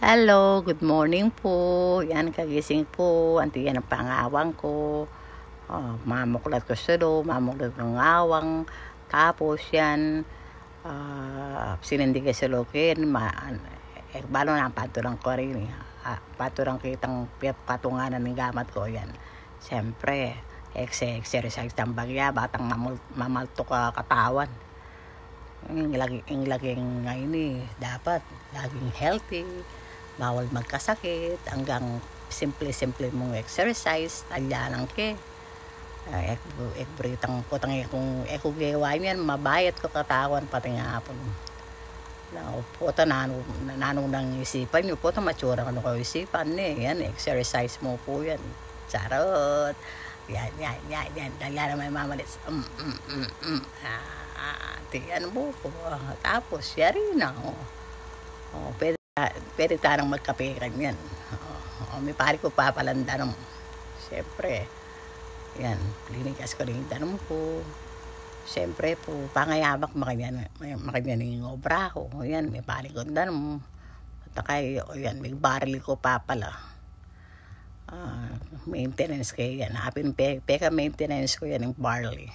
Hello, good morning po. Yan, kagising po. Antiyan ang pangawang ko. Mamuklat ko sulo, mamuklat ng awang. Tapos yan, sinindi ka sa lokin. Balo na ang paturang ko rin. Paturang kitang patunganan ng gamat ko yan. Siyempre, exercise ng bagya, batang mamalto ka katawan. Yung laging ngayon dapat laging healthy, bawal magkasakit, hanggang simple mong exercise, talyanan ke. Ekbritang putang kung gawa niyan, mabayat ko katawan pati nga hapon. Puta nanong nang isipan nyo, puta matsura ano kayo isipan yan, exercise mo po yan. Charot. Yan, talyanan may mamalit. Ano mo po. Tapos, yari na. Pwede tarang magkapiran yan. May pari ko papalanda naman. Siyempre, yan, linigas ko rin yung tanong ko. Siyempre po, pangayabak makanyan yung obra ko. Yan, may pari ko tanong. Takay, yan, may baril ko papala. Maintenance kayo yan. Hapin peka maintenance ko yan yung barley.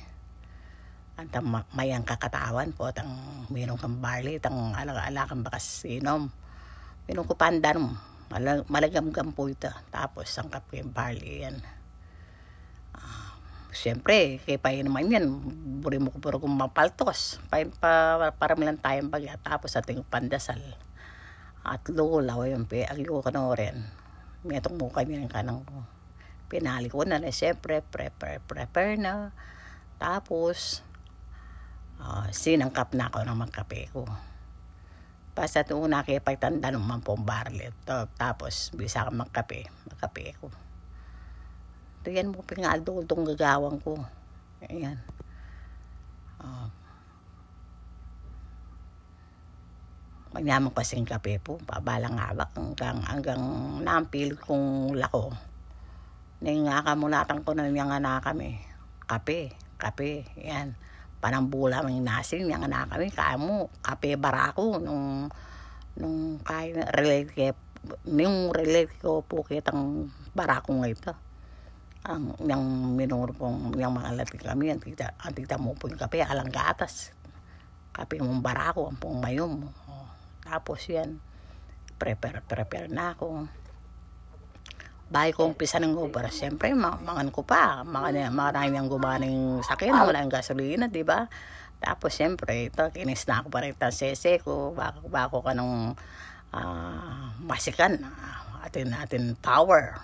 Ang mayang kakatawan po, mayroon kang barley, ala kang bakas inom. Mayroon ko pandan, malagamgam po ito. Tapos, sangkap ko yung barley yan. Siyempre, kaya pa naman yan, buri mo ko puro kong mapaltos. Parang lang tayong bagya. Tapos, ating pandasal. At lulaw yung agyo ko na rin. May itong mukha niya yung kanang ko. Pinali ko na siyempre, prepare na. Tapos, sinangkap na ako ng magkape ko. Basta ito nakipagtanda naman pong barlet. Tapos, bisa ka magkape ko. Ito yan mo pingaldo itong gagawang ko. Ayan. Magyaman kasing kape po. Pabalang hawak hanggang nampil kong lako. Nangakamulatan ko na niya nga na kami. Kape. Yan. Panambula ng nasin niya nga na kami. Kamo, kape barako. Nung kaya relate ko po kitang barako nga ito. Yung minor pong yung mga latik kami. Ang tita mo po yung kape. Alang gatas. Kape mong barako. Ang pong mayom. Tapos yan. Prepare na ako. Bahay ko umpisa ng obra. Siyempre, mangan ko pa. Maraming ang gumaning sakin. Wala yung gasolina, di ba? Tapos, siyempre, ito, kinis na ako pa rin ang sese ko. Bako ka ng masikan. Atin power.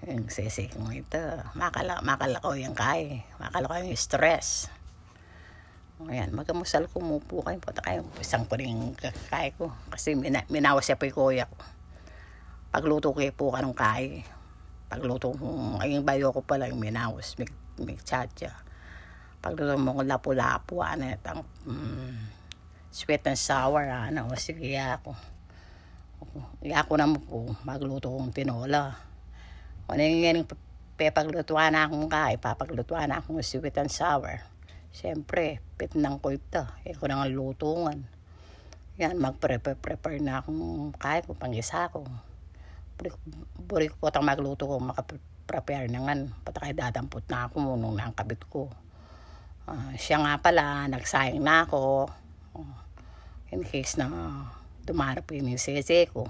Yung sese ko ito. Makala ko yung kay. Makala ko yung stress. Ayan, magamusal ko mupo kayo. Punta kayo. Isang ko rin kay ko. Kasi minawas siya pa yung kuya ko. Pagluto ko po ka ng kay. Pagluto ko, ayong bayo ko pala yung minawas, may tsadya. Pagluto mo ko lapu-lapu, itang sweet and sour, sige ako. Ako na mo po, magluto kong tinola. Ano yung paglutuan na akong kay, papaglutuan na akong sweet and sour. Siyempre, pitnang ko ito, ko na nga lutungan. Yan, mag-prepare na akong kay ko, panggisa ko. Buri ko po itang magluto ko, makaprepare na nga. Patakay dadampot na ako nung nakabit ko. Siya nga pala, nagsayang na ako. In case na dumarap yung sese ko.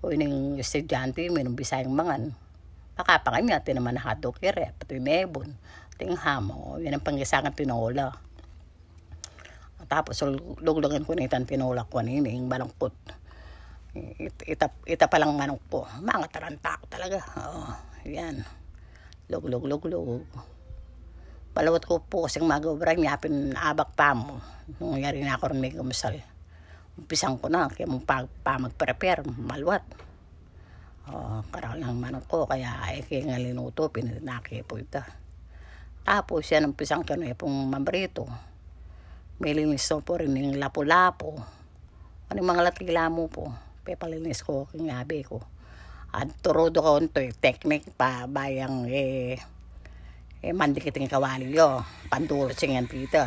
O yung estudyante, mayroong bisayang mangan. Pakapangan niya, tinaman na hotdog kire, pati nebon, ting hamo. Yan ang panggisangan tinola. Tapos, luglugan ko na itang tinola ko yung balangkot. Ita palang manok po. Mga taranta ko talaga. Yan. Lug. Palawat ko po kasing magobra niya. Pinabak pa mo. Nung yari na ako rin may gumusal. Umpisang ko na. Kaya mong pa mag-prepare. Malwat. Karal ng manok ko. Kaya kaya nga linuto. Pininaki po ito. Tapos yan. Umpisang ko na pong mambrito. May linis po rin yung lapu-lapo. Ano yung mga latigla mo po. Pepalinis ko king yabi ko. At turodo ko ito technique pa bayang mandikiting kawali yo. Pandulot siyang dito.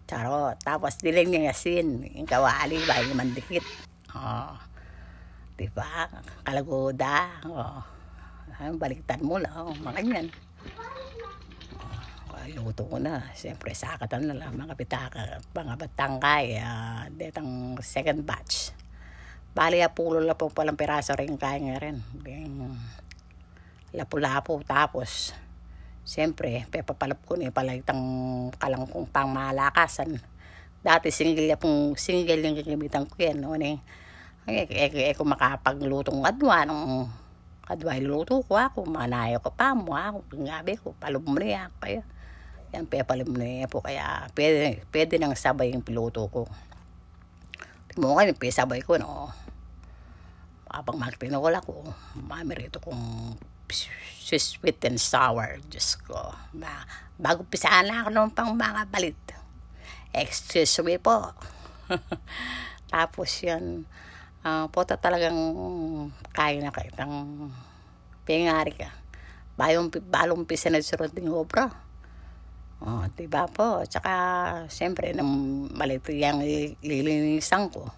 Charot. Tapos diling niya yasin. Yung kawali bayang mandikit. Diba? Kalagoda. Baliktad mo lang. Mga ganyan. Luto ko na. Siyempre, sakatan na lang. Mga pitaka, mga batangkay. Detang second batch. Bali, pulo la po palang piraso rin kaya nga rin. Lapu-lapu. Tapos, siyempre, papalap ko na palaitang kalangkong pangmalakasan. Dati, single yung gagamitan ko yan. Kung makapaglutong adwa, adwa luto ko ako, manayo ko pa mo ako, ngabi ko, palub mo niya, kaya, yan, palub mo niya po, kaya, pwede nang sabay yung piluto ko. Timo kayo, sabay ko, no, habang magtinawala ko, mamirito kong sweet and sour, Diyos ko, bago pisaan na ako ng pang mga balit, excuse me po. Tapos yan, pota talagang kaya na kaitang pingari ka. Balong pisa na surot ng obra. Diba po? Tsaka, siyempre, nang malito yung lilinisan ko.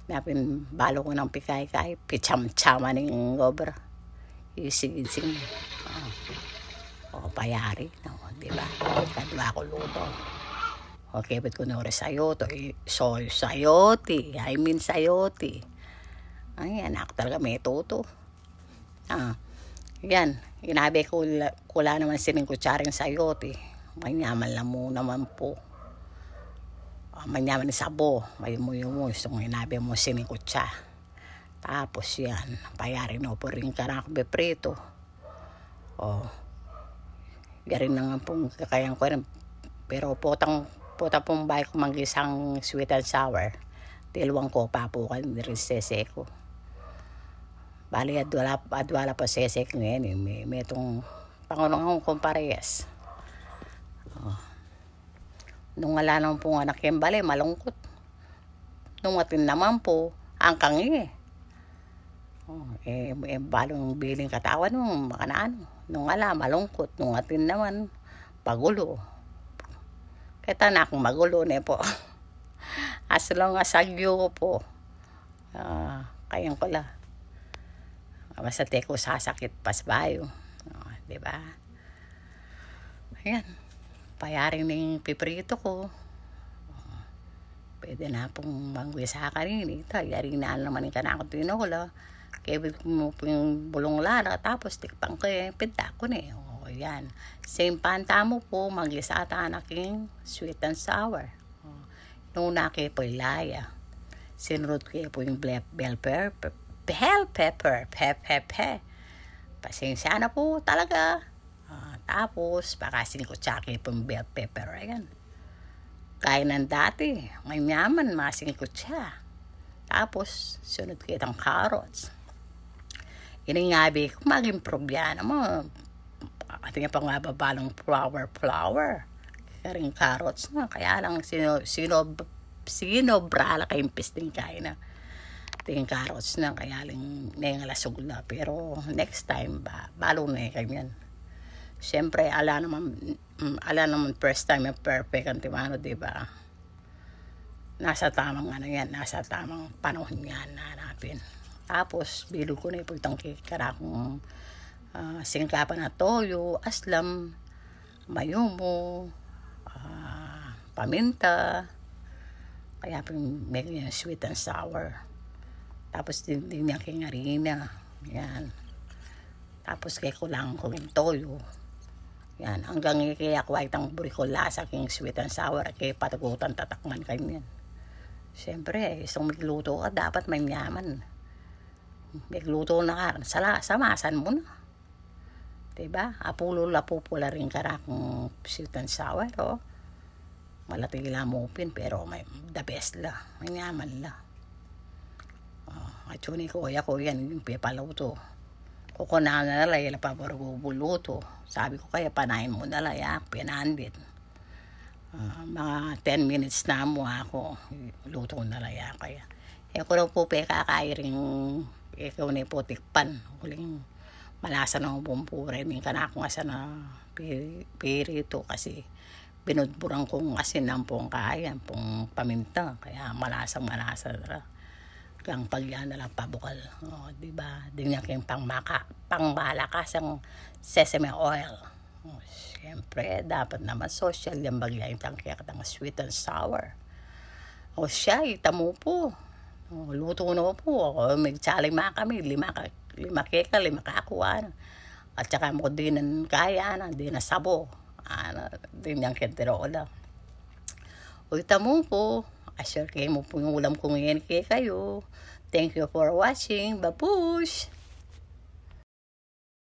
Napin, balo ko ng pikay-kay, picham-chama ng obra. Isig-isig mo. Payari. Diba? Kadwa ko luto. Okay, ba't ko nore sayoto? Soy sayoti. I mean sayoti. Ayan, ako talaga may tuto. Yan, inabi ko kula naman sining kutsaring sayoti. Manyaman lang mo naman po. Manyaman sabo. May mo. So, inabi mo sining kutsa. Tapos yan, payarin na po rin ka na ako beprito. Garin na nga pong kakayang ko rin. Pero puta pong bahay ko manggisang sweet and sour. Tilwang ko papukan rin seseko. Bali adwala pa sesek ngayon. May itong pangunang kong parehas. Nung wala naman pong anak yung bali, malungkot. Nung atin naman po, ang kangi. Balong biling katawan nung makanaan. Nung wala, malungkot. Nung atin naman, pagulo. Kaya na akong magulo na po. As long as agyo ko po. Kayang ko lang. Basta teko sasakit pas bayo. Diba? Ayan. Payaring ng piprito ko. Pwede na pong mangwisa ka rin. Ito, yari na naman yung kanakot tinola. Kaya mo po yung bulong lala. Tapos tikpang ko yung pinta ko na eh. Yan. Same panta mo po, mag-isa aking sweet and sour. Nung naki po ilaya, sinurot ko po yung bell pepper. Pasensya na po talaga. Tapos, pakasin ko tsaki po yung bell pepper. Ayan. Kaya ng dati, may yaman, masing ko siya. Tapos, sunod ko itong carrots. Iningabi ko, mag-improve yan mo. At nga pang babalong flower. Kaya rin carrots na. Kaya lang sinobra kayong pisting kain na. Tingin carrots na. Kaya lang nengalasog na. Pero next time balong na kanyan. Siyempre, ala naman first time yung perfect ang timano, diba? Nasa tamang yan. Nasa tamang panahon yan na hanapin. Tapos, bilog ko na po itong karakong singkapan na toyo, aslam, mayumo, paminta, kaya may sweet and sour. Tapos din niya kingarina. Yan. Tapos kaya kulang ko yung toyo. Yan. Hanggang kaya kuha itang burikola sa king sweet and sour. Kaya patagutan tatakman kanyan. Siyempre, isang magluto ka, dapat may yaman. Magluto na ka, samasan mo na. Diba? Lapupula rin karakong sweet and sour, Malatila mo pin, pero may the best la. May yaman la. At yun ko yan, yung pipalaw to. Kukunan na nala, yala pa buluto. Sabi ko kaya panahin mo nala, pinandit. Mga 10 minutes na mo ako, luto nala kaya. Ko raw po kakain ikaw na po tikpan. Huling malasa ng bumpurin. Yung kanakong asa na pirito kasi binudburan kong asin ng pong kaya, pong paminta. Kaya malasa. kang pagyan na lang pabukal. Diba? Din yung pangmalakas ang sesame oil. Siyempre, dapat naman social yung bagay yung tangkiyak ng sweet and sour. Siya, itamo po. Luto na po. May tsalima kami, 5 keka, 5 kakuan. At saka mo din ang kaya, din na sabo. Din yung kentirola. Itamo po. Assure kayo mo po yung ulam kung yan kayo. Thank you for watching. Babush!